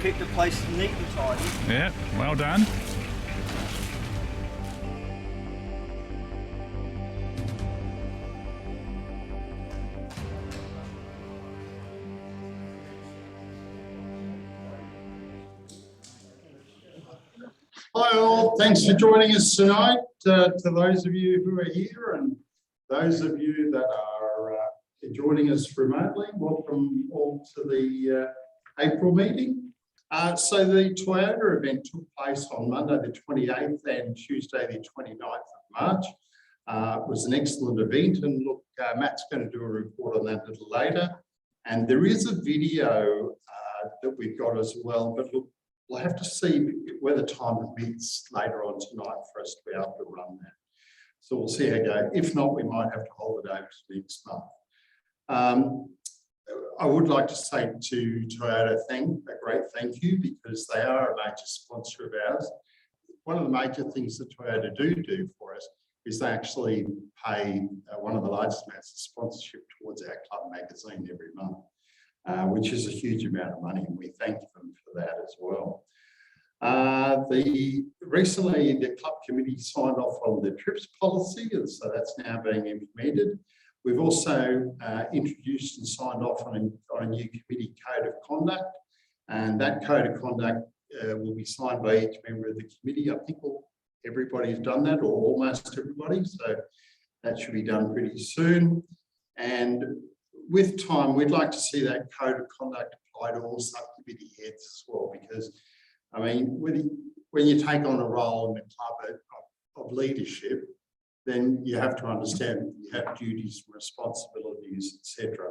keep the place neat and tidy. Yeah, well done. Hi all, thanks for joining us tonight. To those of you who are here and those of you that are joining us remotely, welcome all to the April meeting. So the Toyota event took place on Monday the 28th and Tuesday the 29th of March. It was an excellent event, and look, Matt's going to do a report on that a little later. And there is a video that we've got as well, but look, we'll have to see whether time permits later on tonight for us to be able to run that. So we'll see how it goes. If not, we might have to hold it over to next month. I would like to say to Toyota a great thank you, because they are a major sponsor of ours. One of the major things that Toyota do for us is they actually pay one of the largest amounts of sponsorship towards our club magazine every month. Which is a huge amount of money, and we thank them for that as well. Recently, the club committee signed off on the trips policy, and so that's now being implemented. We've also introduced and signed off on a new committee code of conduct, and that code of conduct will be signed by each member of the committee. I think everybody's done that, or almost everybody, so that should be done pretty soon. And with time, we'd like to see that code of conduct apply to all subcommittee heads as well, because, I mean, when you take on a role in the club of leadership, then you have to understand you have duties, responsibilities, etc.,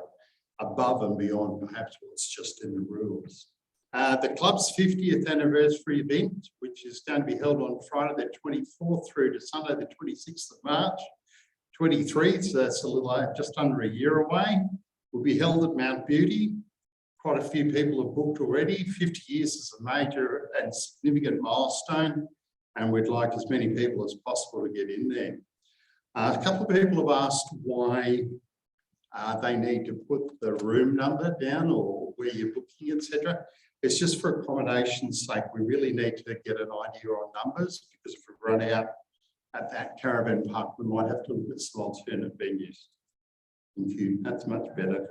above and beyond perhaps what's just in the rules. The club's 50th anniversary event, which is going to be held on Friday the 24th through to Sunday the 26th of March 23, so that's a little just under a year away. Will be held at Mount Beauty. Quite a few people have booked already. 50 years is a major and significant milestone, and we'd like as many people as possible to get in there. A couple of people have asked why they need to put the room number down or where you're booking, etc. It's just for accommodation's sake. We really need to get an idea on numbers, because if we run out at that caravan park, we might have to look at some alternate venues. Thank you. That's much better.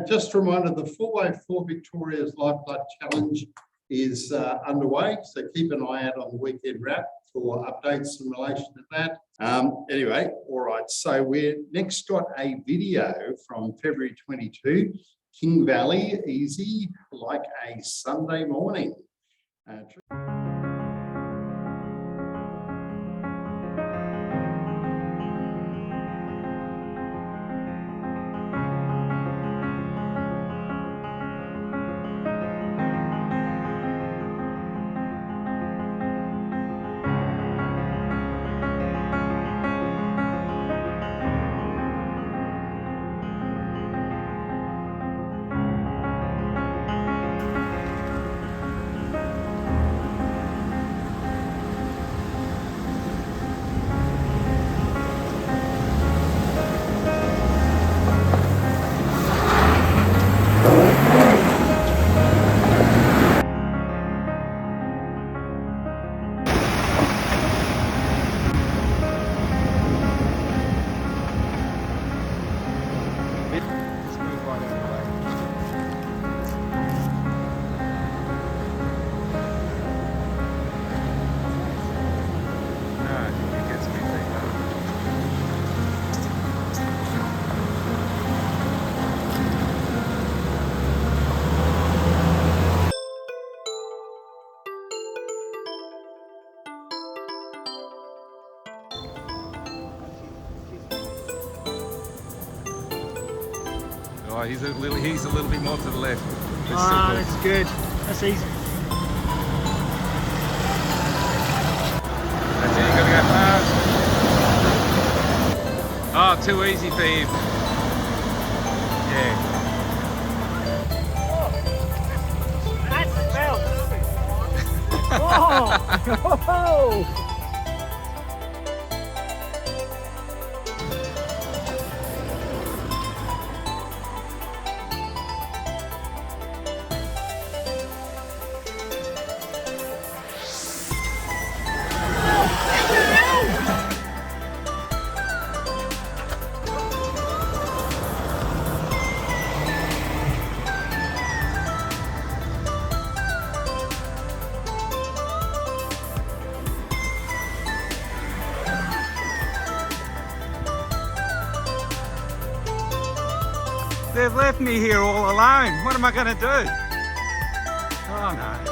Just a reminder, the 4x4 Victoria's Lifeblood Challenge is underway, so keep an eye out on the weekend wrap for updates in relation to that. Anyway, all right, so we're next got a video from February 22, King Valley, easy like a Sunday morning. Oh, he's a little bit more to the left. That's good. That's easy. That's it, you gotta go fast. Oh, too easy for him. Yeah. Whoa! they've left me here all alone. What am I going to do? Oh no.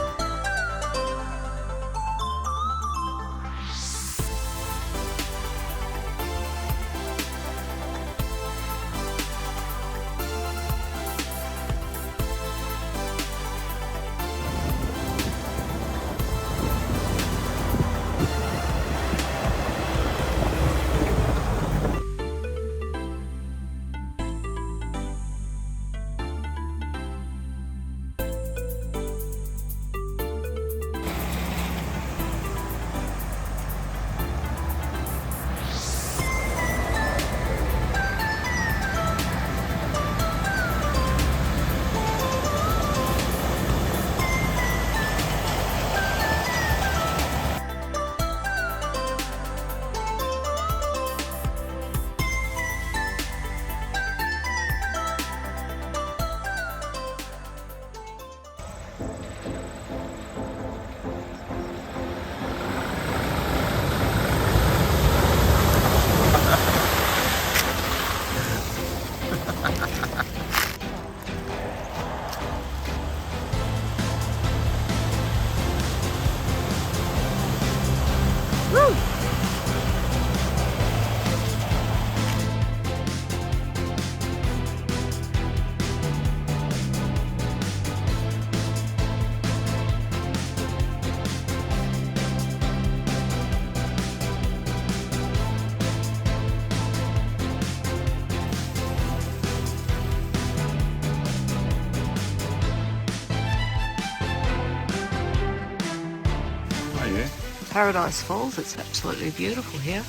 Paradise Falls, it's absolutely beautiful here.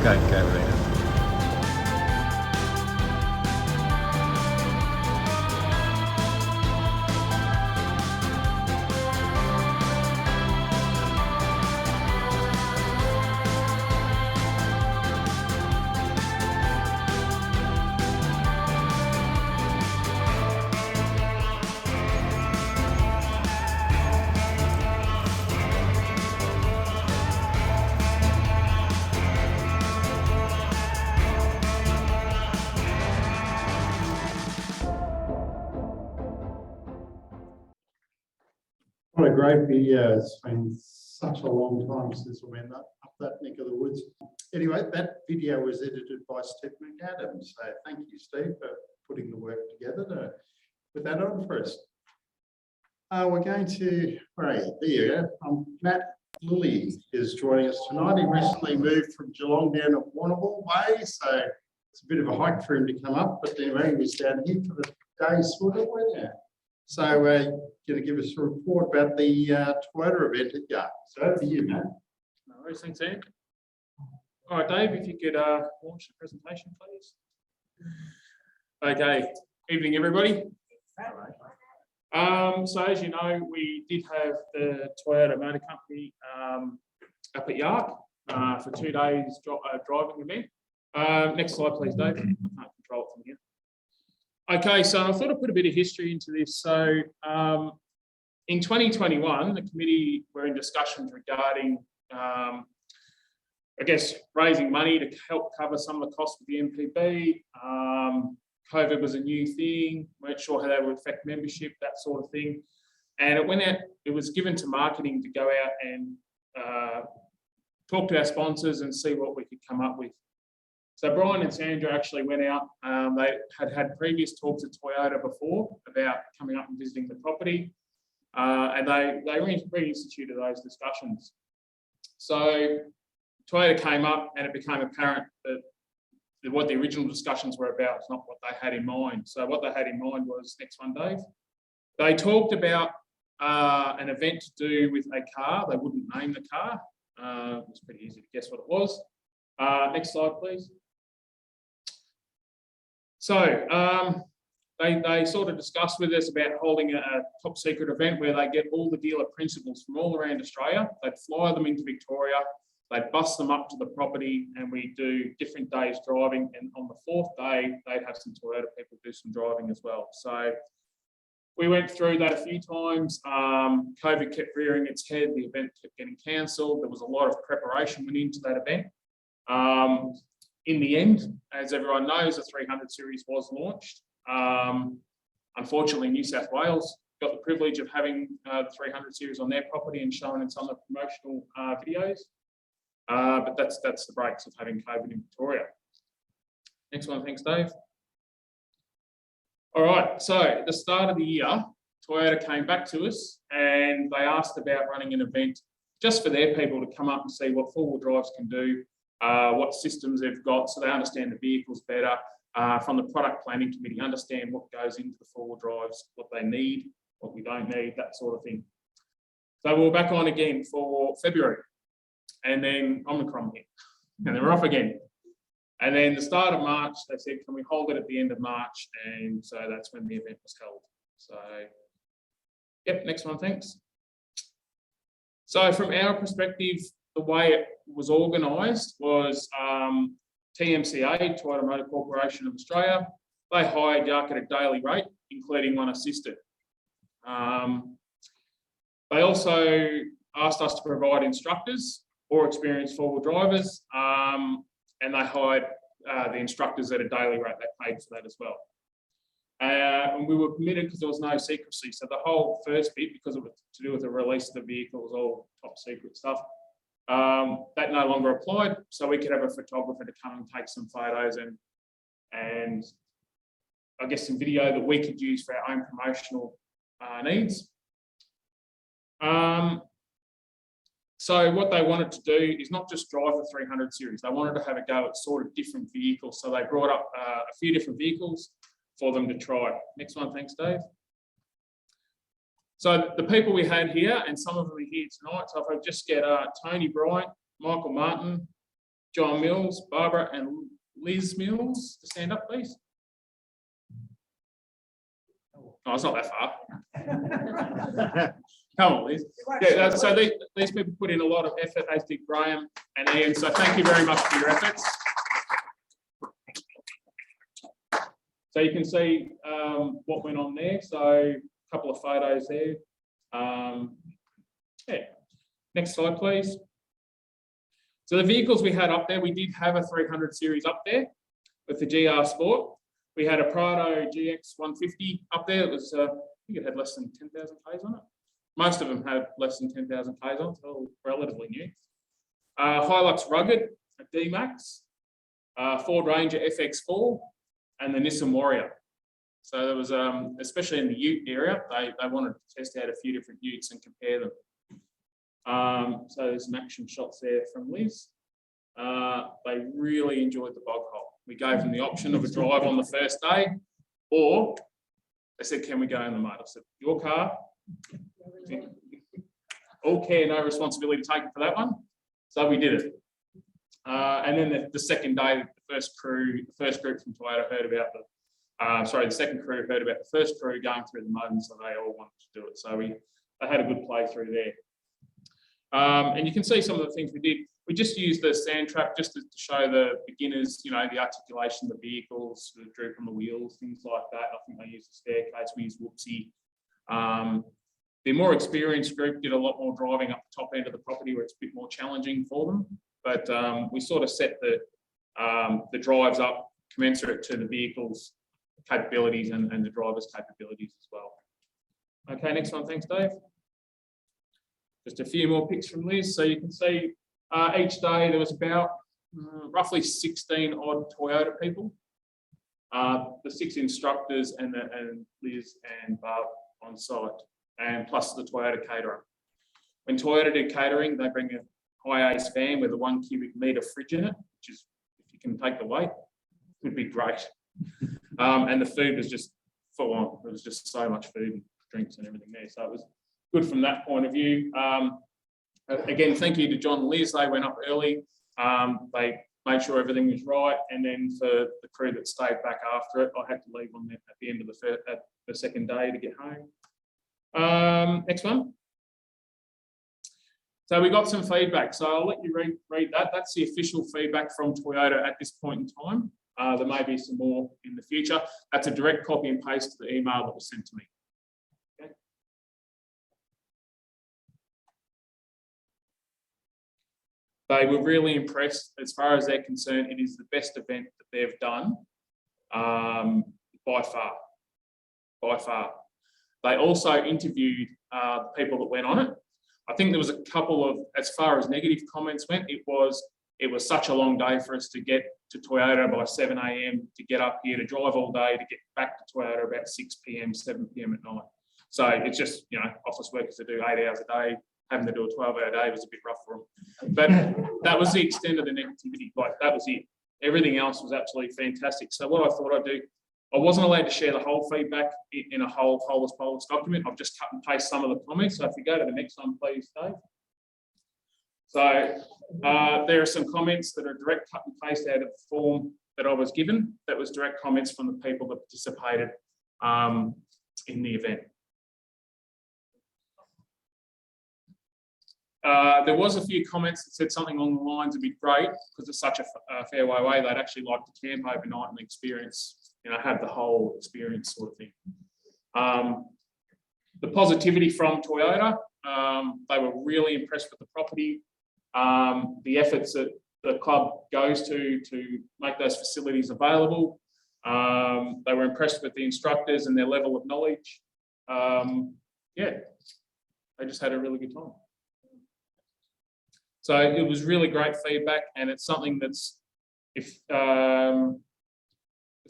Go, Rena. What a great video. It's been such a long time since we went up that neck of the woods. Anyway, that video was edited by Steve McAdams. So thank you, Steve, for putting the work together to put that on for us. We're going to, there you go. Matt Lilly is joining us tonight. He recently moved from Geelong down to Warrnambool Way, so it's a bit of a hike for him to come up, but anyway, he was down here for the day's sort of weather. So going to give us a report about the Toyota event at Yark. So over to you, Matt. No worries, thanks, Ian. All right, Dave, if you could launch the presentation, please. Okay, evening, everybody. So as you know, we did have the Toyota Motor Company up at Yark for 2 days driving event. Next slide, please, Dave. I can't control it from here. Okay, so I thought I'd put a bit of history into this. So in 2021, the committee were in discussions regarding, I guess, raising money to help cover some of the costs of the MPB. COVID was a new thing, weren't sure how that would affect membership, that sort of thing. And it went out, it was given to marketing to go out and talk to our sponsors and see what we could come up with. So Brian and Sandra actually went out. They had previous talks at Toyota before about coming up and visiting the property, and they reinstituted those discussions. So Toyota came up, and it became apparent that what the original discussions were about is not what they had in mind. So what they had in mind was, next one, Dave. They talked about an event to do with a car. They wouldn't name the car. It was pretty easy to guess what it was. Next slide, please. So they sort of discussed with us about holding a top secret event where they get all the dealer principals from all around Australia. They'd fly them into Victoria. They'd bus them up to the property and we do different days driving. And on the fourth day, they'd have some Toyota people do some driving as well. So we went through that a few times. COVID kept rearing its head. The event kept getting cancelled. There was a lot of preparation went into that event. In the end, as everyone knows, the 300 series was launched. Unfortunately, New South Wales got the privilege of having the 300 series on their property and showing in some of the promotional videos. But that's the breaks of having COVID in Victoria. Next one, thanks, Dave. All right, so at the start of the year, Toyota came back to us and they asked about running an event just for their people to come up and see what four-wheel drives can do, what systems they've got, so they understand the vehicles better. From the product planning committee, understand what goes into the four-wheel drives, what they need, what we don't need, that sort of thing. So we're back on again for February, and then Omicron hit, and then we're off again. And then the start of March, they said, can we hold it at the end of March? And so that's when the event was held. So, yep, next one, thanks. So from our perspective, the way it was organised was TMCA, Toyota Motor Corporation of Australia. They hired Yark at a daily rate, including one assistant. They also asked us to provide instructors or experienced four-wheel drivers, and they hired the instructors at a daily rate. They paid for that as well. And we were permitted because there was no secrecy. So the whole first bit, because it was to do with the release of the vehicle, was all top secret stuff. That no longer applied, so we could have a photographer to come and take some photos and I guess some video that we could use for our own promotional needs. So what they wanted to do is not just drive the 300 series, they wanted to have a go at sort of different vehicles. So they brought up a few different vehicles for them to try. Next one, thanks, Dave. So the people we had here, and some of them are here tonight, so if I just get Tony Bryant, Michael Martin, John Mills, Barbara and Liz Mills to stand up, please. Oh, it's not that far. Come on, Liz. Yeah, so these people put in a lot of effort, as did Graham and Ian, so thank you very much for your efforts. So you can see what went on there. So a couple of photos there. Yeah. Next slide, please. So the vehicles we had up there, we did have a 300 series up there with the GR Sport. We had a Prado GX 150 up there. It was, I think it had less than 10,000 Ks on it. Most of them had less than 10,000 Ks on it, so relatively new. Hilux Rugged, a D-Max, Ford Ranger FX4, and the Nissan Warrior. So there was, especially in the Ute area, they wanted to test out a few different Utes and compare them. So there's some action shots there from Liz. They really enjoyed the bog hole. We gave them the option of a drive on the first day, or they said, can we go in the mud? I said, your car, all care, no responsibility taken for that one. So we did it. And then the second day, the first group from Toyota heard about the second crew heard about the first crew going through the mud, and so they all wanted to do it. So they had a good play through there. And you can see some of the things we did. We just used the sand trap just to show the beginners, you know, the articulation of the vehicles, the droop on the wheels, things like that. I think they used the staircase, we used Whoopsie. The more experienced group did a lot more driving up the top end of the property where it's a bit more challenging for them. But we sort of set the drives up commensurate to the vehicle's capabilities and the driver's capabilities as well. Okay, next one, thanks, Dave. Just a few more pics from Liz. So you can see each day there was about roughly 16 odd Toyota people, the 6 instructors and Liz and Barb on site, and plus the Toyota caterer. When Toyota did catering, they bring a high-ace van with a 1 cubic metre fridge in it, which is, if you can take the weight, would be great. And the food was just full on. There was just so much food and drinks and everything there. So it was good from that point of view. Again, thank you to John and Liz. They went up early. They made sure everything was right. And then for the crew that stayed back after it, I had to leave on at the end of the second day to get home. Next one. So we got some feedback. So I'll let you read that. That's the official feedback from Toyota at this point in time. There may be some more in the future. That's a direct copy and paste to the email that was sent to me. Okay. They were really impressed. As far as they're concerned, it is the best event that they've done by far. By far. They also interviewed the people that went on it. I think there was a couple of, as far as negative comments went, it was such a long day for us to get to Toyota by 7 a.m, to get up here, to drive all day, to get back to Toyota about 6 p.m, 7 p.m. at night. So it's just, you know, office workers that do 8 hours a day, having to do a 12-hour day was a bit rough for them. But that was the extent of the negativity. Like, that was it. Everything else was absolutely fantastic. So what I thought I'd do, I wasn't allowed to share the whole feedback in a whole holus bolus document. I've just cut and paste some of the comments. So if you go to the next one, please, Dave. So there are some comments that are direct cut and paste out of the form that I was given. That was direct comments from the people that participated in the event. There was a few comments that said something along the lines, it'd be great because it's such a fair way away. They'd actually like to camp overnight and experience, you know, have the whole experience sort of thing. The positivity from Toyota, they were really impressed with the property. The efforts that the club goes to make those facilities available. They were impressed with the instructors and their level of knowledge. Yeah, they just had a really good time. So it was really great feedback, and it's something that's, if has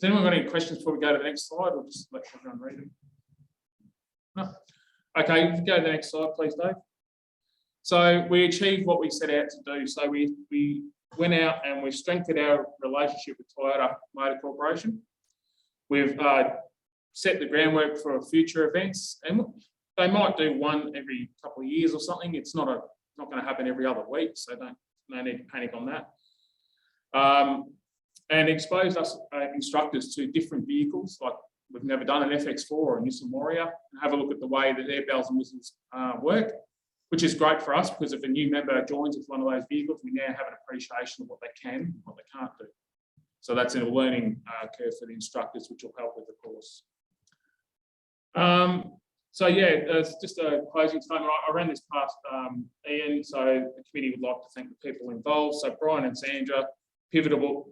anyone got any questions before we go to the next slide, or just let everyone read them? No. Okay, if you go to the next slide, please, Dave. So we achieved what we set out to do. So we went out and we strengthened our relationship with Toyota Motor Corporation. We've set the groundwork for future events, and they might do one every couple of years or something. It's not going to happen every other week, so no need to panic on that. And exposed us instructors to different vehicles, like we've never done an FX4 or a Nissan Warrior, and have a look at the way that their bells and whistles work, which is great for us because if a new member joins with one of those vehicles, we now have an appreciation of what they can and what they can't do. So that's a learning curve for the instructors, which will help with the course. So yeah, it's just a closing statement. I ran this past Ian, so the committee would like to thank the people involved. So Brian and Sandra, pivotal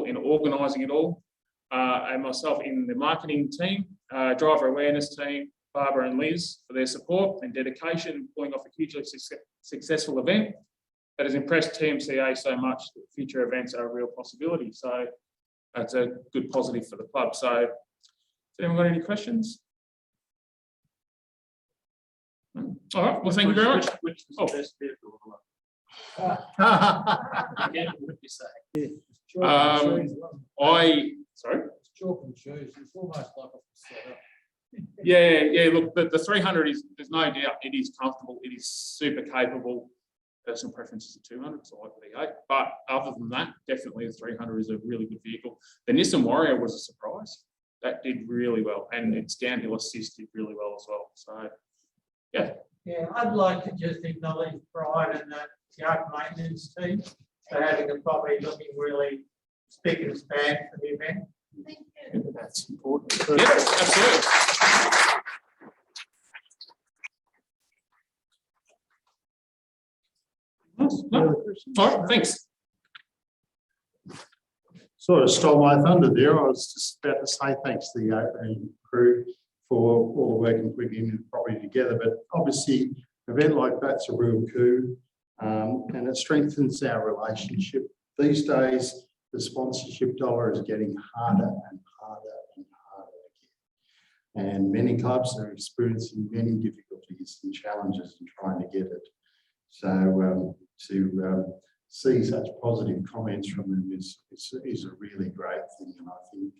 in organising it all, and myself in the marketing team, driver awareness team, Barbara and Liz for their support and dedication in pulling off a hugely successful event that has impressed TMCA so much that future events are a real possibility. So that's a good positive for the club. So has anyone got any questions? All right, well, thank you very much. Which was the best vehicle? Again, what you say? Sorry? It's chalk and cheese. It's almost like a setup. Yeah. Look, the 300 is, there's no doubt, it is comfortable. It is super capable. Personal preference is a 200, so I like the 8. But other than that, definitely the 300 is a really good vehicle. The Nissan Warrior was a surprise. That did really well, and its downhill assist did really well as well. So, yeah. Yeah, I'd like to just acknowledge Brian and the yard maintenance team for having the property looking really spick and span for the event. Thank you. That's important. Yeah, absolutely. No. All right, thanks. Sort of stole my thunder there. I was just about to say thanks to the opening crew for all the work and putting the property together. But obviously, an event like that's a real coup, and it strengthens our relationship. These days, the sponsorship dollar is getting harder and harder and harder again. And many clubs are experiencing many difficulties and challenges in trying to get it. So to see such positive comments from them is a really great thing. And I think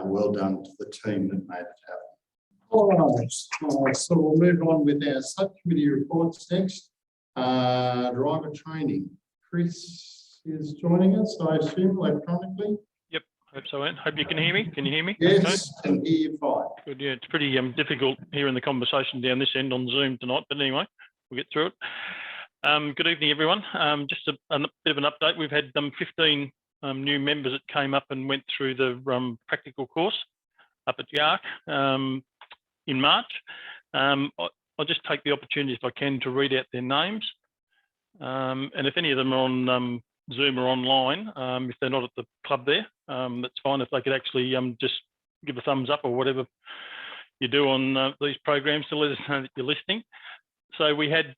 well done to the team that made it happen. All right, so we'll move on with our subcommittee reports next. Driver training. Chris is joining us, I assume, electronically. Yep, hope so. Hope you can hear me. Can you hear me? Yes, can hear you fine. Good, yeah, it's pretty difficult hearing the conversation down this end on Zoom tonight, but anyway, we'll get through it. Good evening, everyone. Just a bit of an update. We've had 15 new members that came up and went through the practical course up at Yark in March. I'll just take the opportunity, if I can, to read out their names. And if any of them are on Zoom or online, if they're not at the club there, that's fine. If they could actually just give a thumbs up or whatever you do on these programs to let us know that you're listening. So we had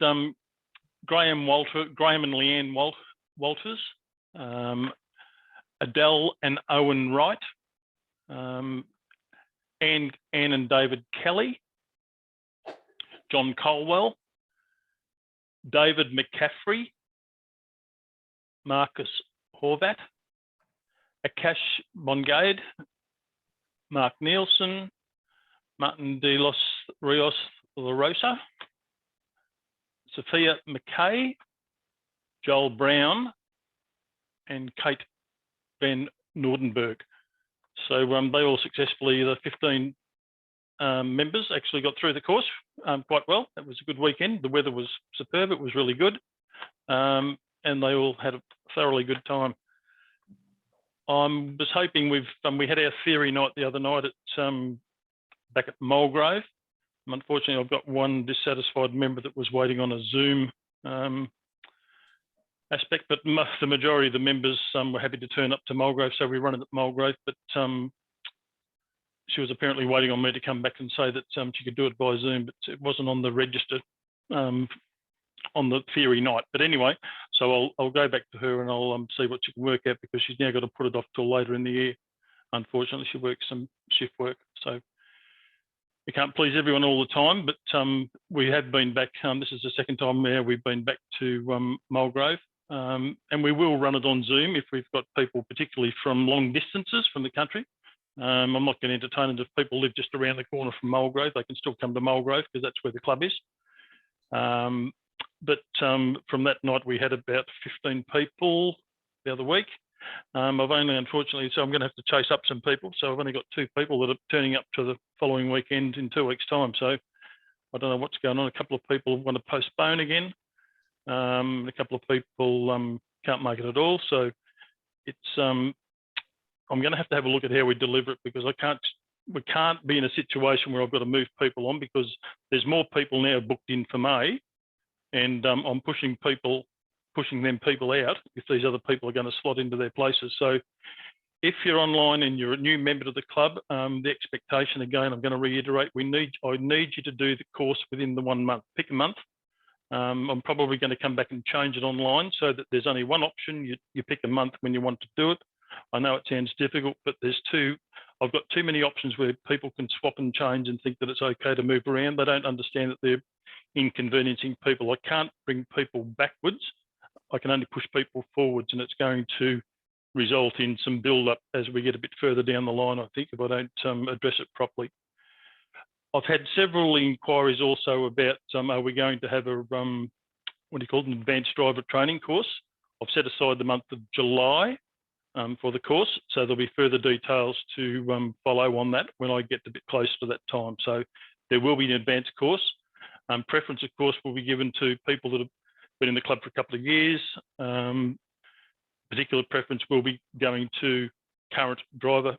Graham and Leanne Walters, Adele and Owen Wright, Anne and David Kelly, John Colwell, David McCaffrey, Marcus Horvat, Akash Bongade, Mark Nielsen, Martin de los Rios La Rosa, Sophia McKay, Joel Brown, and Kate Van Nordenberg. So they all successfully, the 15 members actually got through the course quite well. It was a good weekend. The weather was superb. It was really good. And they all had a thoroughly good time. I was hoping we had our theory night the other night at back at Mulgrove. Unfortunately, I've got one dissatisfied member that was waiting on a Zoom aspect, but the majority of the members were happy to turn up to Mulgrove, so we run it at Mulgrove, but she was apparently waiting on me to come back and say that she could do it by Zoom, but it wasn't on the register on the theory night. But anyway, so I'll go back to her and I'll see what she can work out, because she's now got to put it off till later in the year. Unfortunately, she works some shift work, so we can't please everyone all the time, but we have been back. This is the second time now we've been back to Mulgrove, and we will run it on Zoom if we've got people, particularly from long distances from the country. I'm not going to entertain it if people live just around the corner from Mulgrove. They can still come to Mulgrove because that's where the club is. But from that night, we had about 15 people the other week. I've only, unfortunately, so I'm going to have to chase up some people. So I've only got 2 people that are turning up to the following weekend in 2 weeks' time. So I don't know what's going on. A couple of people want to postpone again. A couple of people can't make it at all. So it's I'm going to have a look at how we deliver it, because we can't be in a situation where I've got to move people on, because there's more people now booked in for May, and I'm pushing them people out if these other people are going to slot into their places. So if you're online and you're a new member to the club, the expectation, again, I'm going to reiterate, I need you to do the course within the 1 month. Pick a month. I'm probably going to come back and change it online so that there's only one option. You pick a month when you want to do it. I know it sounds difficult, but I've got too many options where people can swap and change and think that it's okay to move around. They don't understand that they're inconveniencing people. I can't bring people backwards. I can only push people forwards, and it's going to result in some build-up as we get a bit further down the line, I think, if I don't address it properly. I've had several inquiries also about, are we going to have an advanced driver training course? I've set aside the month of July for the course, so there'll be further details to follow on that when I get a bit closer to that time. So there will be an advanced course. Preference, of course, will be given to people that have been in the club for a couple of years. Particular preference will be going to current driver,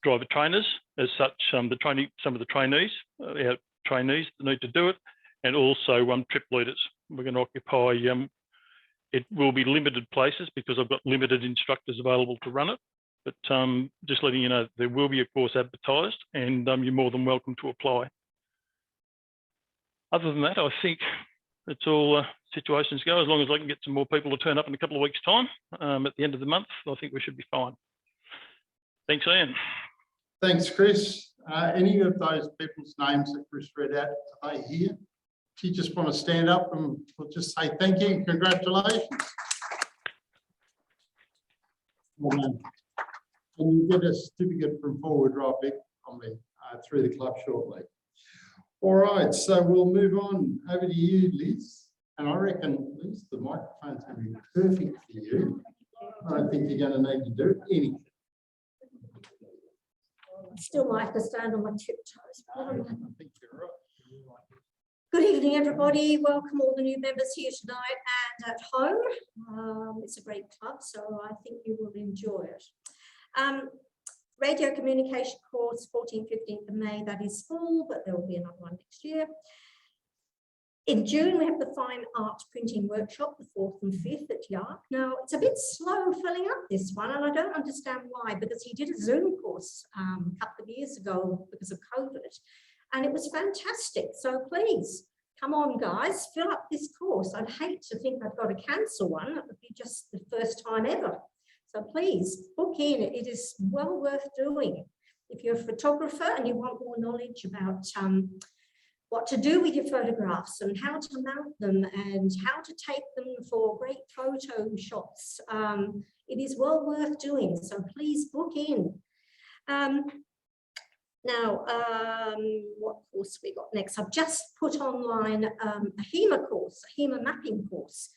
driver trainers as such, some of the trainees, our trainees that need to do it, and also trip leaders. We're going to occupy, it will be limited places because I've got limited instructors available to run it, but just letting you know, there will be a course advertised, and you're more than welcome to apply. Other than that, I think it's all situations go. As long as I can get some more people to turn up in a couple of weeks' time at the end of the month, I think we should be fine. Thanks, Ian. Thanks, Chris. Any of those people's names that Chris read out, are they here? Do you just want to stand up and we'll just say thank you and congratulations? And you get a certificate from Forward Right through the club shortly. All right, so we'll move on over to you, Liz. And I reckon, Liz, the microphone's going to be perfect for you. I don't think you're going to need to do anything. Still might have to stand on my tiptoes. I think you're right. Good evening, everybody. Welcome all the new members here tonight and at home. It's a great club, so I think you will enjoy it. Radio communication course, 14th, 15th of May, that is full, but there will be another one next year. In June, we have the Fine Art Printing Workshop, the 4th and 5th at Yark. Now, it's a bit slow filling up this one, and I don't understand why, because he did a Zoom course a couple of years ago because of COVID, and it was fantastic. So please, come on, guys, fill up this course. I'd hate to think I've got to cancel one. It would be just the first time ever. So please, book in. It is well worth doing. If you're a photographer and you want more knowledge about what to do with your photographs and how to mount them and how to take them for great photo shots. It is well worth doing, so please book in. Now, what course we got next? I've just put online a HEMA course, a HEMA mapping course.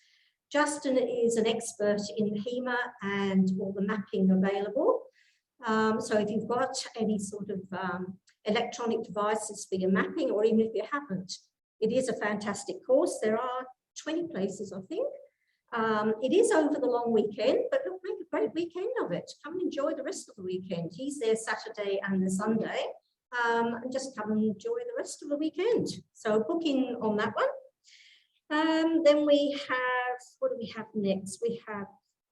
Justin is an expert in HEMA and all the mapping available. So if you've got any sort of electronic devices for your mapping, or even if you haven't, it is a fantastic course. There are 20 places, I think. It is over the long weekend, but it'll make a great weekend of it. Come and enjoy the rest of the weekend. He's there Saturday and the Sunday, and just come and enjoy the rest of the weekend. So book in on that one. Then we have, what do we have next? We have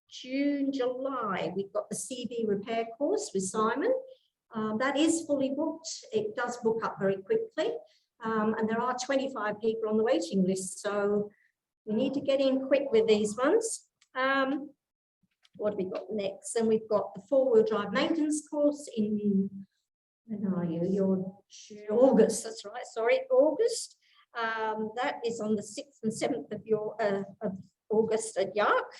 June, July. We've got the CV repair course with Simon. That is fully booked. It does book up very quickly, and there are 25 people on the waiting list, so we need to get in quick with these ones. What have we got next? Then we've got the four-wheel drive maintenance course in, when are you? You're August, that's right, sorry, August. That is on the 6th and 7th of August at Yark.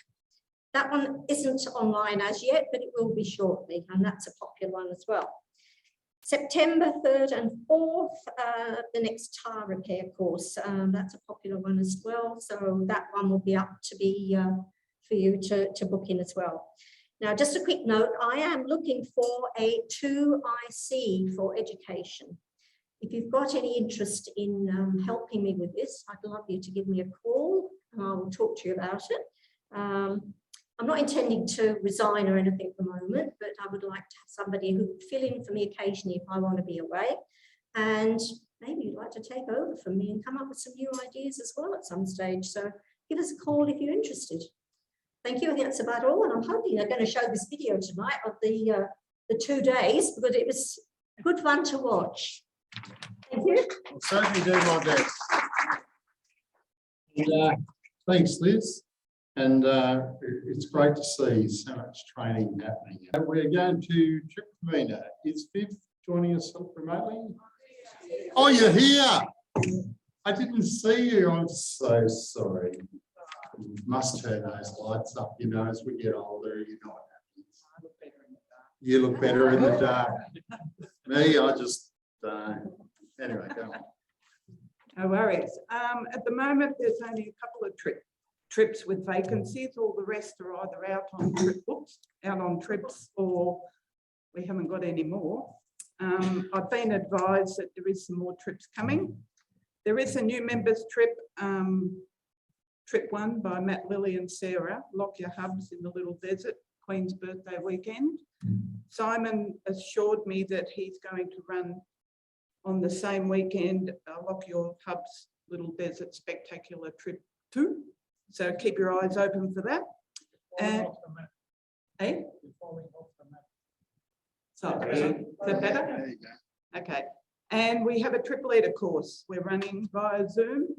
That one isn't online as yet, but it will be shortly, and that's a popular one as well. September 3rd and 4th, the next tyre repair course. That's a popular one as well. So that one will be up to be for you to book in as well. Now, just a quick note, I am looking for a 2IC for education. If you've got any interest in helping me with this, I'd love you to give me a call and I will talk to you about it. I'm not intending to resign or anything at the moment, but I would like to have somebody who would fill in for me occasionally if I want to be away. And maybe you'd like to take over from me and come up with some new ideas as well at some stage. So give us a call if you're interested. Thank you. I think that's about all. And I'm hoping they're going to show this video tonight of the 2 days, because it was good fun to watch. Thank you. I'll certainly do my best. And, thanks, Liz. And it's great to see so much training happening. We're going to Trip Convener. Is Viv joining us remotely? Oh, you're here. I didn't see you. I'm so sorry. You must turn those lights up, you know, as we get older, you know what happens. You look better in the dark. Me, I just, anyway, go on. No worries. At the moment, there's only a couple of trips with vacancies. All the rest are either out on trips, or we haven't got any more. I've been advised that there is some more trips coming. There is a new members trip, trip 1 by Matt, Lily and Sarah, Lock Your Hubs in the Little Desert, Queen's birthday weekend. Simon assured me that he's going to run on the same weekend, Lock Your Hubs Little Desert Spectacular Trip 2. So keep your eyes open for that. Sorry, is that better? Okay. And we have a trip leader course we're running via Zoom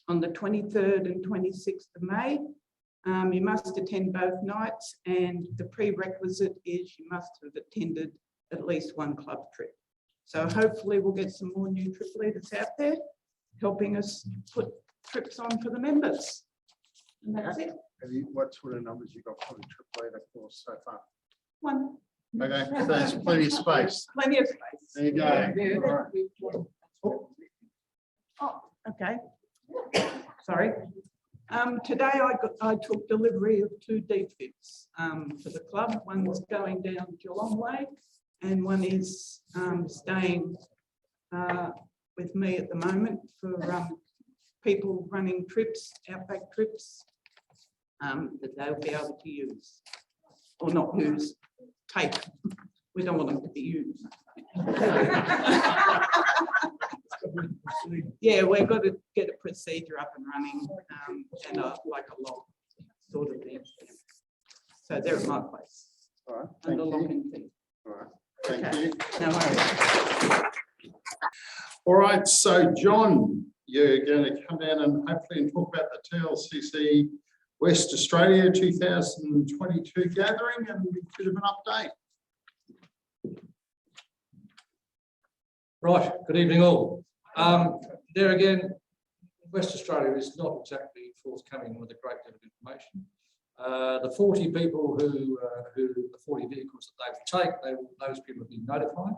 on the 23rd and 26th of May. You must attend both nights, and the prerequisite is you must have attended at least one club trip. So hopefully we'll get some more new trip leaders out there helping us put trips on for the members. And that's it. What sort of numbers you got for the trip leader course so far? 1. Okay, so there's plenty of space. Plenty of space. There you go. Yeah. Oh, okay. Sorry. Today I took delivery of 2 defibs for the club. One's going down Geelong way, and one is staying with me at the moment for people running trips, outback trips, that they'll be able to use, or not use, take. We don't want them to be used. Yeah, we've got to get a procedure up and running, and like a log sort of thing. So they're at my place. All right, Under thank lock you. and key. All right, thank Okay. you. No worries. All right, so John, you're going to come down and hopefully talk about the TLCC West Australia 2022 gathering and a bit of an update. Right, good evening all. There again, West Australia is not exactly forthcoming with a great deal of information. The 40 people who the 40 vehicles that they will take, those people have been notified.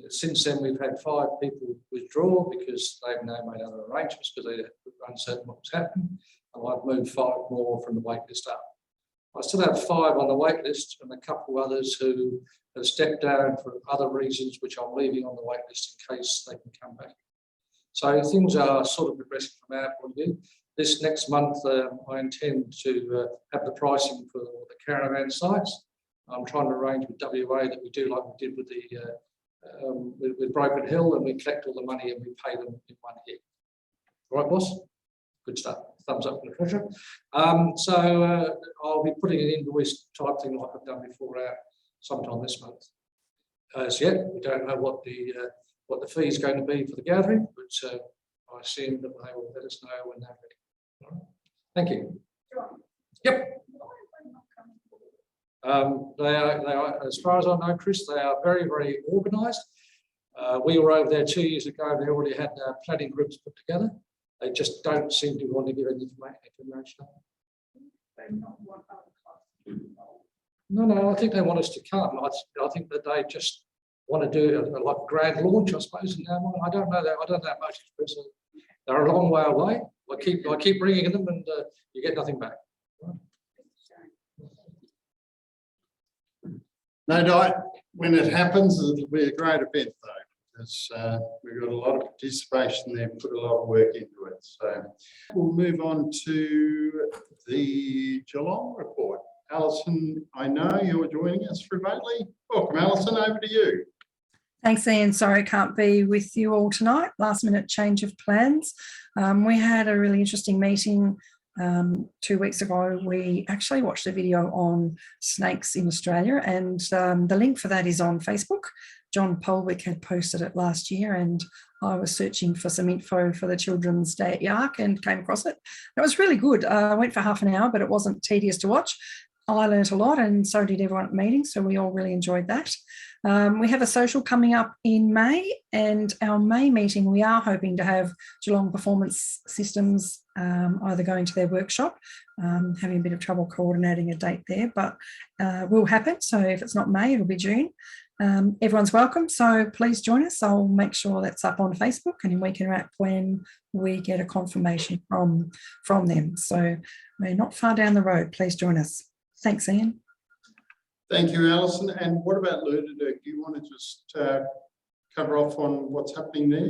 Since then, we've had 5 people withdraw because they've now made other arrangements because they were uncertain what was happening. And I've moved 5 more from the wait list up. I still have 5 on the wait list and a couple others who have stepped down for other reasons, which I'm leaving on the wait list in case they can come back. So things are sort of progressing from our point of view. This next month, I intend to have the pricing for the caravan sites. I'm trying to arrange with WA that we do like we did with the with Broken Hill, and we collect all the money and we pay them in one hit. All right, boss? Good stuff. Thumbs up for the treasure. So I'll be putting an invoice type thing like I've done before out sometime this month. As yet, we don't know what the fee is going to be for the gathering, but I assume that they will let us know when they're ready. All right. Thank you. Yep. They are, as far as I know, Chris, they are very, very organised. We were over there 2 years ago. They already had planning groups put together. They just don't seem to want to give any information. No, I think they want us to come. I think that they just want to do like a grand launch, I suppose. And I don't know that. I don't know that much. They're a long way away. I keep ringing them, and you get nothing back. No doubt, when it happens, it'll be a great event, though, because we've got a lot of participation there, put a lot of work into it. So we'll move on to the Geelong Report. Alison, I know you're joining us remotely. Welcome, Alison, over to you. Thanks, Ian. Sorry I can't be with you all tonight. Last minute change of plans. We had a really interesting meeting 2 weeks ago. We actually watched a video on snakes in Australia, and the link for that is on Facebook. John Polwick had posted it last year, and I was searching for some info for the Children's Day at Yark and came across it. It was really good. I went for half an hour, but it wasn't tedious to watch. I learned a lot, and so did everyone at the meeting, so we all really enjoyed that. We have a social coming up in May, and our May meeting, we are hoping to have Geelong Performance Systems either going to their workshop, having a bit of trouble coordinating a date there, but will happen. So if it's not May, it'll be June. Everyone's welcome, so please join us. I'll make sure that's up on Facebook, and we can interact when we get a confirmation from them. So we're not far down the road. Please join us. Thanks, Ian. Thank you, Alison. And what about Lerderderg? Do you want to just cover off on what's happening there?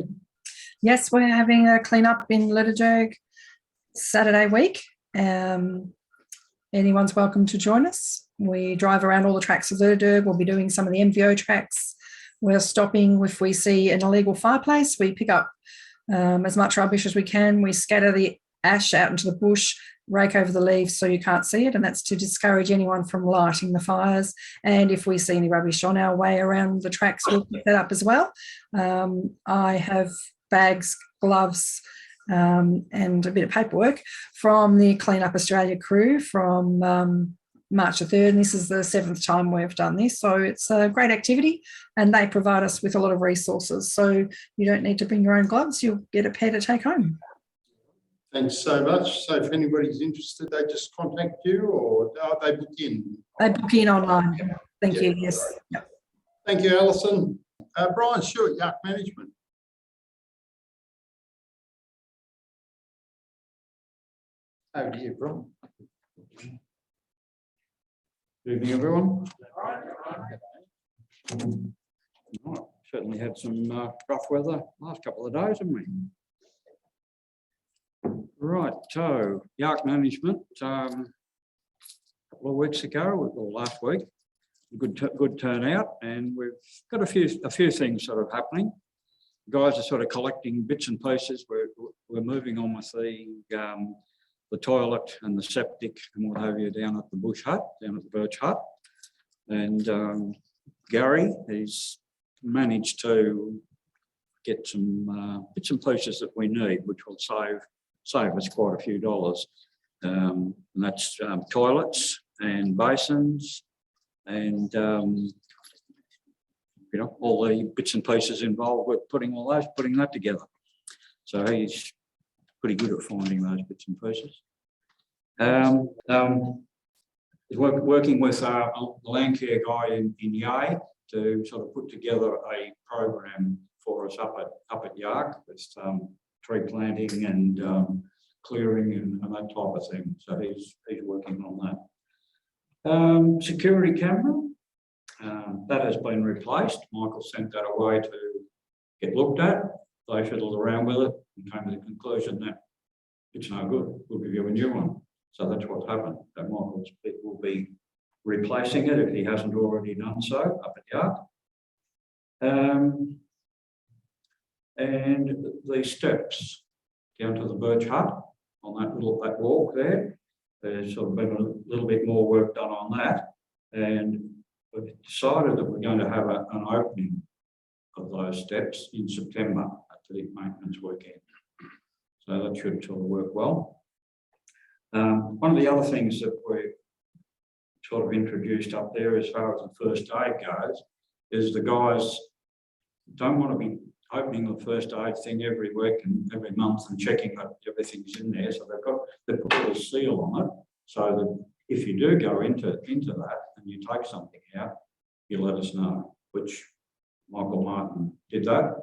Yes, we're having a clean up in Lerderderg Saturday week. Anyone's welcome to join us. We drive around all the tracks of Lerderderg. We'll be doing some of the MVO tracks. We're stopping if we see an illegal fireplace. We pick up as much rubbish as we can. We scatter the ash out into the bush, rake over the leaves so you can't see it, and that's to discourage anyone from lighting the fires. And if we see any rubbish on our way around the tracks, we'll pick that up as well. I have bags, gloves, and a bit of paperwork from the Clean Up Australia crew from March the 3rd, and this is the 7th time we've done this, so it's a great activity, and they provide us with a lot of resources, so you don't need to bring your own gloves, you'll get a pair to take home. Thanks so much. So if anybody's interested, they just contact you, or they book in? They book in online. Thank you. Yes. Yep. Thank you, Alison. Brian Stewart, Yark Management. Over to you, Brian. Good evening, everyone. Certainly had some rough weather last couple of days, haven't we? Right, so Yark management, a couple of weeks ago, or last week, good turnout, and we've got a few things sort of happening. Guys are sort of collecting bits and pieces. We're moving on with the toilet and the septic and what have you down at the bush hut, down at the birch hut. And Gary has managed to get some bits and pieces that we need, which will save us quite a few dollars. And that's toilets and basins and you know, all the bits and pieces involved with putting that together. So he's pretty good at finding those bits and pieces. He's working with the land care guy in Yea to sort of put together a program for us up at Yark with tree planting and clearing and that type of thing. So he's working on that. Security camera, that has been replaced. Michael sent that away to get looked at. They fiddled around with it and came to the conclusion that it's no good. We'll give you a new one. So that's what's happened. That Michael will be replacing it if he hasn't already done so up at Yark. And the steps down to the birch hut on that walk there. There's sort of been a little bit more work done on that. And we've decided that we're going to have an opening of those steps in September at the maintenance weekend. So that should sort of work well. One of the other things that we sort of introduced up there as far as the first aid goes is the guys don't want to be opening the first aid thing every week and every month and checking that everything's in there. So they've put a seal on it so that if you do go into that and you take something out, you let us know, which Michael Martin did that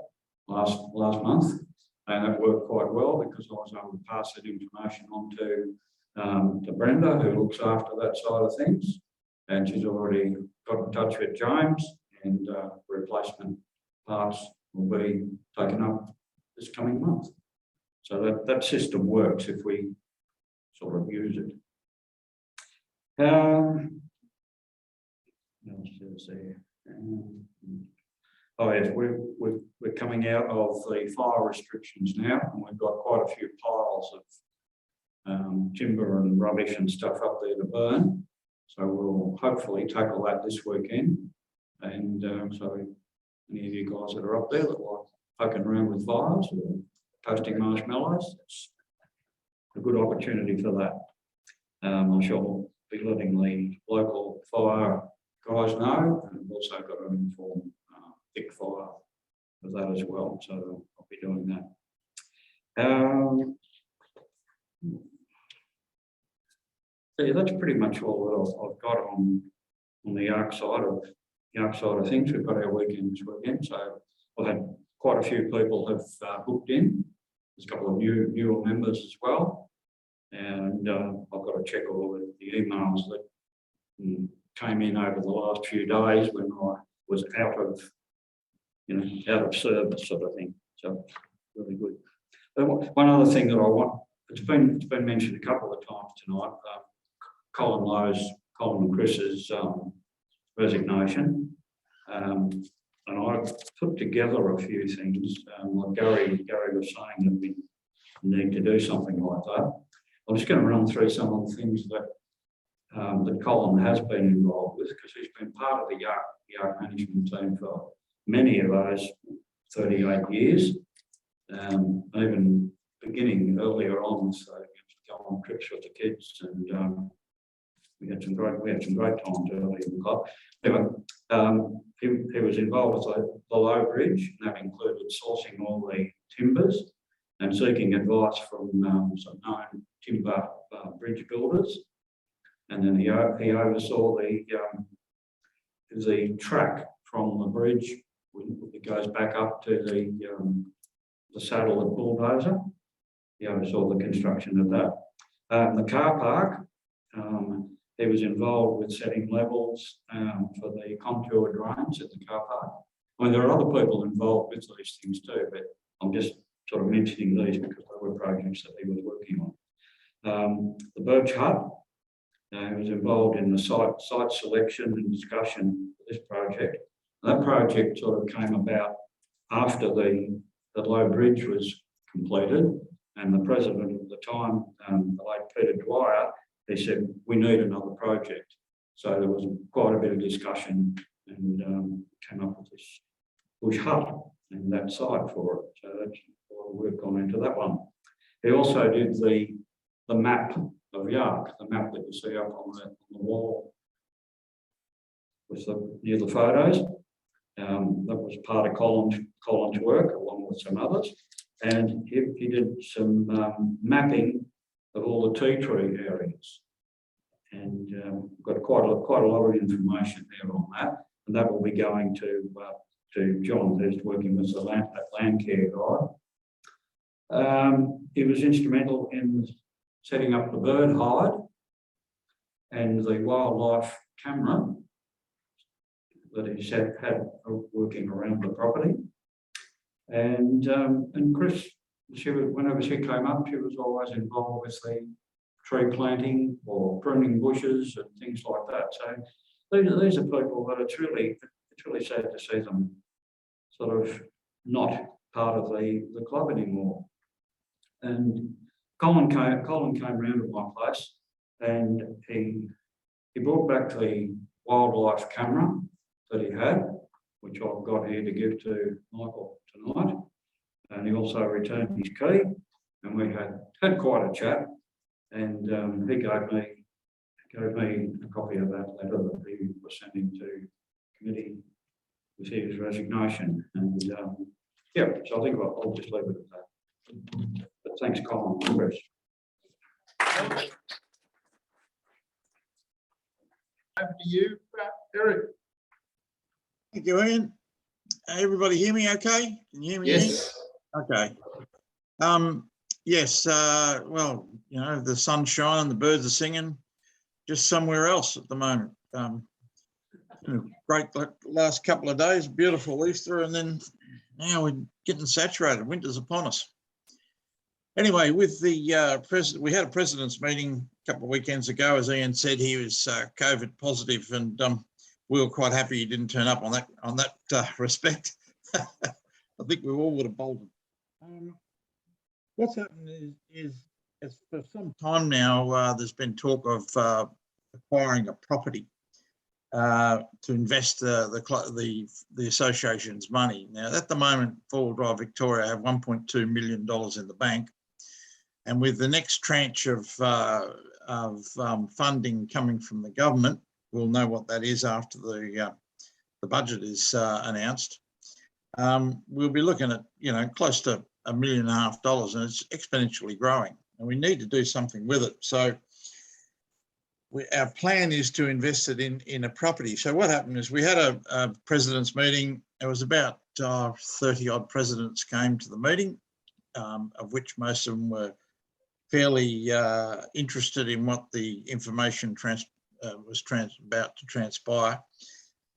last month. And that worked quite well because I was able to pass that information on to Brenda, who looks after that side of things. And she's already got in touch with James, and replacement parts will be taken up this coming month. So that system works if we sort of use it. Oh yes, we're coming out of the fire restrictions now, and we've got quite a few piles of timber and rubbish and stuff up there to burn. So we'll hopefully tackle that this weekend. And so any of you guys that are up there that like poking around with fires or toasting marshmallows, it's a good opportunity for that. I shall be letting the local fire guys know, and we've also got to inform Thick Fire of that as well. So I'll be doing that. So yeah, that's pretty much all that I've got on the Yark side of things. We've got our weekend this weekend, so I've had quite a few people have booked in. There's a couple of newer members as well, and I've got to check all of the emails that came in over the last few days when I was out of service sort of thing. So really good. But one other thing that I want, it's been mentioned a couple of times tonight. Colin and Chris's resignation, and I've put together a few things. Like Gary was saying that we need to do something like that. I'm just going to run through some of the things that Colin has been involved with, because he's been part of the Yark management team for many of those 38 years, even beginning earlier on. So we used to go on trips with the kids, and we had some great times early in the club. Anyway, he was involved with the Low Bridge, and that included sourcing all the timbers and seeking advice from some known timber bridge builders. And then he oversaw the track from the bridge. It goes back up to the saddle at Bulldozer. He oversaw the construction of that. The car park, he was involved with setting levels for the contour drains at the car park. I mean, there are other people involved with these things too, but I'm just sort of mentioning these because they were projects that he was working on. The Birch Hut. He was involved in the site selection and discussion for this project. And that project sort of came about after the low bridge was completed, and the president at the time, the late Peter Dwyer, he said, we need another project. So there was quite a bit of discussion and came up with this bush hut and that site for it. So that's a lot of work gone into that one. He also did the map of Yark, the map that you see up on the wall with near the photos. That was part of Colin's work, along with some others. And he did some mapping of all the tea tree areas. And got quite a lot of information there on that. And that will be going to John, who's working with the land care guy. He was instrumental in setting up the bird hide and the wildlife camera that he had working around the property. And Chris, whenever she came up, she was always involved with the tree planting or pruning bushes and things like that. So these are people that it's really sad to see them sort of not part of the club anymore. And Colin came round to my place, and he brought back the wildlife camera that he had, which I've got here to give to Michael tonight. And he also returned his key, and we had quite a chat. And he gave me a copy of that letter that he was sending to committee with his resignation. And yeah, so I think I'll just leave it at that. But thanks, Colin. Chris. Over to you, Eric. Thank you, Ian. Everybody hear me okay? Can you hear me? Yes. Okay. Yes, well, you know, the sun's shining, the birds are singing, just somewhere else at the moment. Great last couple of days, beautiful Easter, and then now we're getting saturated. Winter's upon us. Anyway, with the president, we had a president's meeting a couple of weekends ago. As Ian said, he was COVID positive, and we were quite happy he didn't turn up on that respect. I think we all would have bolted. What's happened is for some time now, there's been talk of acquiring a property to invest the association's money. Now, at the moment, Four-Wheel Drive Victoria have $1.2 million in the bank, and with the next tranche of funding coming from the government, we'll know what that is after the budget is announced. We'll be looking at, you know, close to $1.5 million, and it's exponentially growing, and we need to do something with it. So our plan is to invest it in a property. So what happened is we had a president's meeting. There was about 30 odd presidents came to the meeting, of which most of them were fairly interested in what the information was about to transpire.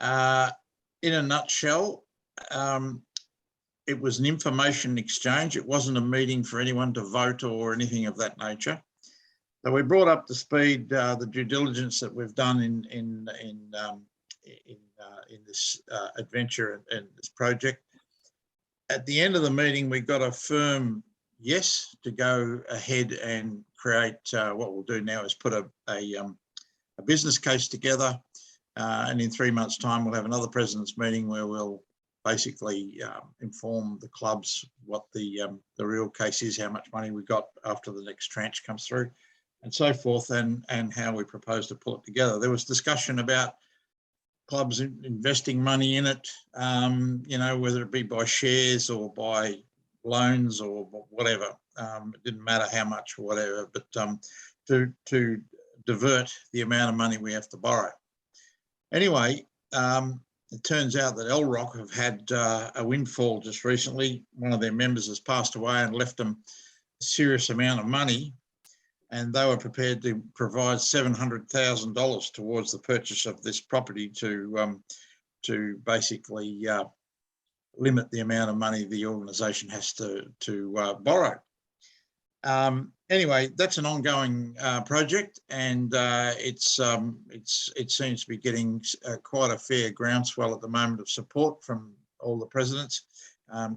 In a nutshell, it was an information exchange. It wasn't a meeting for anyone to vote or anything of that nature. So we brought up to speed the due diligence that we've done in this adventure and this project. At the end of the meeting, we got a firm yes to go ahead and create. What we'll do now is put a business case together, and in 3 months' time, we'll have another president's meeting where we'll basically inform the clubs what the real case is, how much money we got after the next tranche comes through, and so forth, and how we propose to pull it together. There was discussion about clubs investing money in it, you know, whether it be by shares or by loans or whatever. It didn't matter how much or whatever, but to divert the amount of money we have to borrow. Anyway, it turns out that LROC have had a windfall just recently. One of their members has passed away and left them a serious amount of money, and they were prepared to provide $700,000 towards the purchase of this property to basically limit the amount of money the organisation has to borrow. anyway, that's an ongoing project, and it seems to be getting quite a fair groundswell at the moment of support from all the presidents.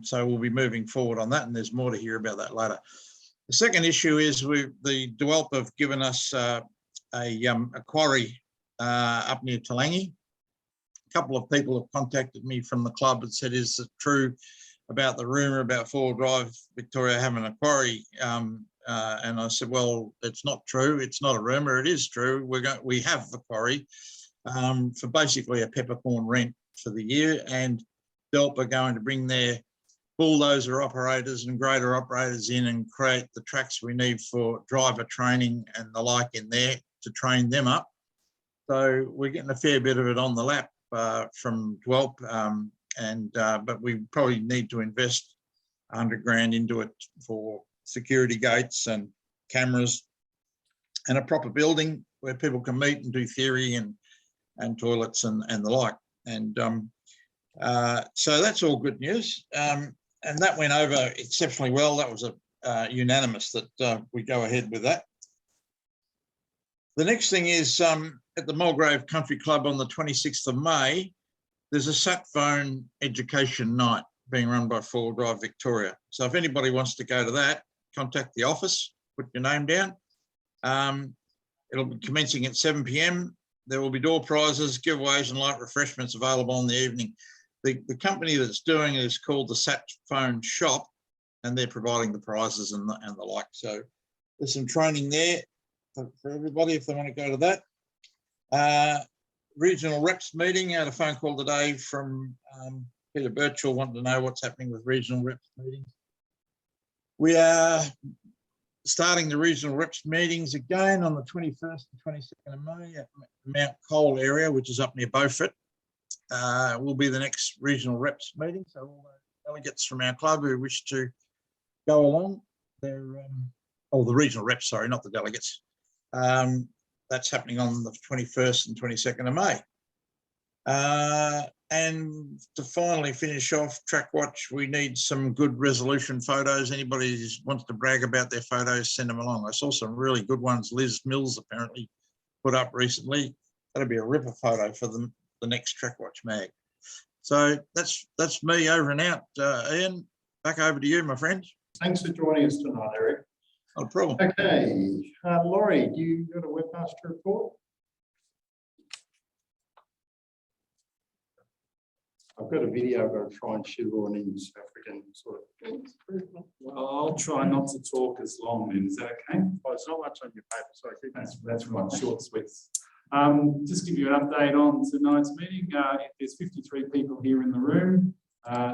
So we'll be moving forward on that, and there's more to hear about that later. The second issue is the DEWALP have given us a quarry up near Talangi. A couple of people have contacted me from the club and said, is it true about the rumour about 4 Drive Victoria having a quarry? And I said, well, it's not true. It's not a rumour. It is true. We have the quarry for basically a peppercorn rent for the year, and DELP are going to bring their bulldozer operators and grader operators in and create the tracks we need for driver training and the like in there to train them up. So we're getting a fair bit of it on the lap from DELP, but we probably need to invest 100 grand into it for security gates and cameras and a proper building where people can meet and do theory and toilets and the like. And so that's all good news. And that went over exceptionally well. That was unanimous that we go ahead with that. The next thing is at the Mulgrave Country Club on the 26th of May, there's a sat phone education night being run by 4 Drive Victoria. So if anybody wants to go to that, contact the office, put your name down. It'll be commencing at 7 p.m. There will be door prizes, giveaways and light refreshments available in the evening. The company that's doing it is called the Sat Phone Shop, and they're providing the prizes and the like. So there's some training there for everybody if they want to go to that. Regional reps meeting, I had a phone call today from Peter Birchall wanting to know what's happening with regional reps meetings. We are starting the regional reps meetings again on the 21st and 22nd of May at Mount Cole area, which is up near Beaufort. Will be the next regional reps meeting. So all the delegates from our club who wish to go along, they're, the regional reps, sorry, not the delegates. That's happening on the 21st and 22nd of May. And to finally finish off Track Watch, we need some good resolution photos. Anybody who wants to brag about their photos, send them along. I saw some really good ones Liz Mills apparently put up recently. That'll be a ripper photo for the next Track Watch mag. So that's me over and out. Ian, back over to you, my friend. Thanks for joining us tonight, Eric. Not a problem. Okay, Laurie, do you got a webmaster report? I've got a video I'm going to try and shoehorn in so we can sort of. Well, I'll try not to talk as long then. Is that okay? Well, it's not much on your paper, so I think that's right. Short, sweet. Just give you an update on tonight's meeting. There's 53 people here in the room.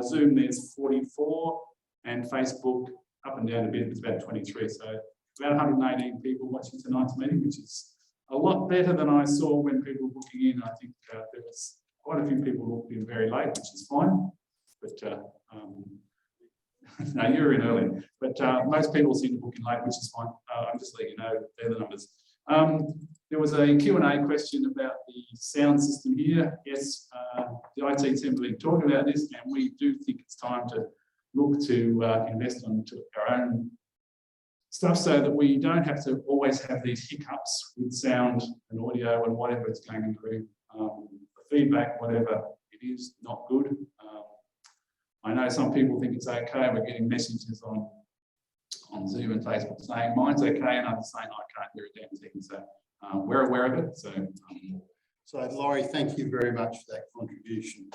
Zoom, there's 44, and Facebook up and down a bit, it's about 23. So about 118 people watching tonight's meeting, which is a lot better than I saw when people were booking in. I think there was quite a few people who booked in very late, which is fine. But no, you're in early. But most people seem to book in late, which is fine. I'm just letting you know they're the numbers. There was a Q&A question about the sound system here. Yes, the IT team have been talking about this, and we do think it's time to look to invest into our own stuff so that we don't have to always have these hiccups with sound and audio and whatever it's going through. The feedback, whatever it is, not good. I know some people think it's okay. We're getting messages on Zoom and Facebook saying mine's okay, and others saying I can't hear a damn thing. So we're aware of it. So Laurie, thank you very much for that contribution.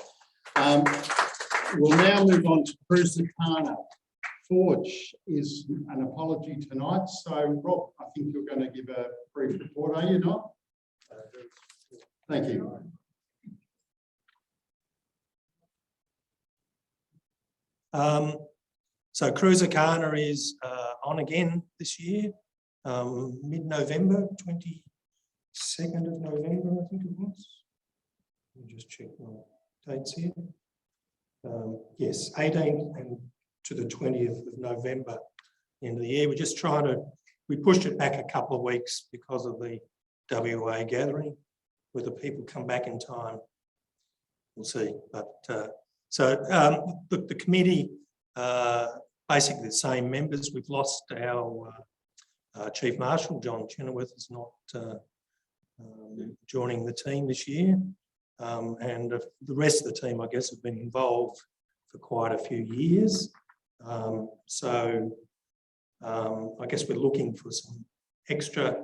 We'll now move on to Cruisacana. Forge is an apology tonight. So Rob, I think you're going to give a brief report, are you not? Thank you. So Cruisacana is on again this year, mid-November, 22nd of November, I think it was. Let me just check my dates here. Yes, 18th and to the 20th of November, end of the year. We're just trying to, we pushed it back a couple of weeks because of the WA gathering. Whether people come back in time, we'll see. But the committee, basically the same members. We've lost our Chief Marshal John Chenoweth is not joining the team this year. And the rest of the team, I guess, have been involved for quite a few years. So I guess we're looking for some extra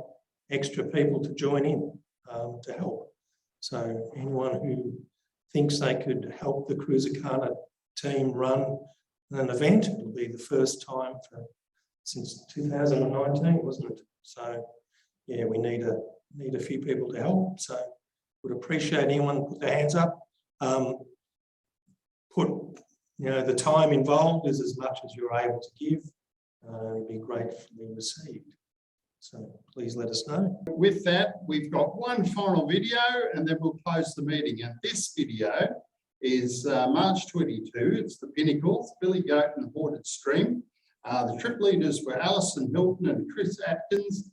people to join in to help. So anyone who thinks they could help the Cruisacana team run an event, it'll be the first time since 2019, wasn't it? So yeah, we need a few people to help. So would appreciate anyone put their hands up. The time involved is as much as you're able to give. It'd be gratefully received. So please let us know. With that, we've got one final video and then we'll close the meeting. And this video is March 22. It's the Pinnacles, Billy Goat and Haunted Stream. The trip leaders were Alison Hilton and Chris Atkins.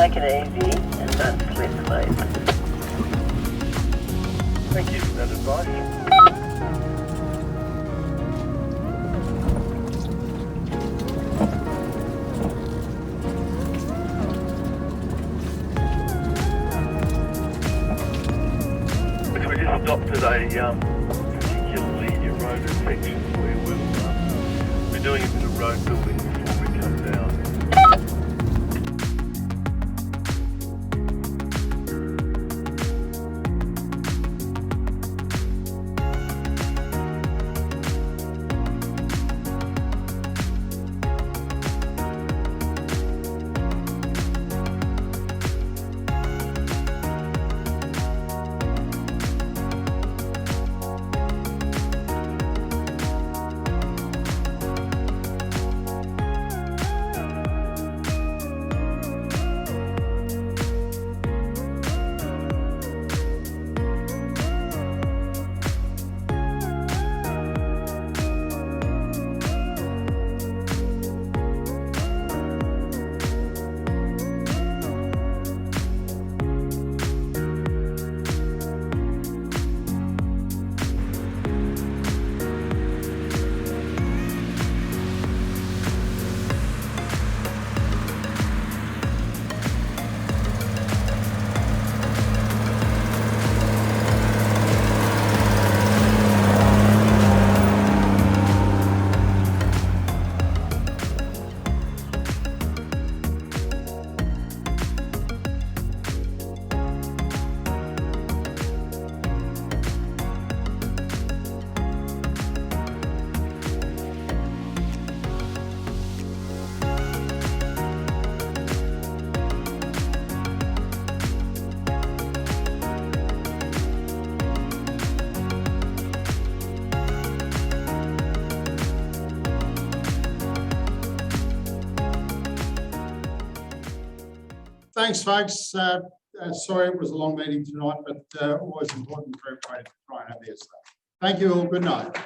Take it easy and don't slip, please. Thank you for that advice. We just stopped at a particularly eroded section where we'll be doing a bit of road building before we come down. thanks, folks. Sorry it was a long meeting tonight, but always important for everybody to try and have their say. Thank you all. Good night.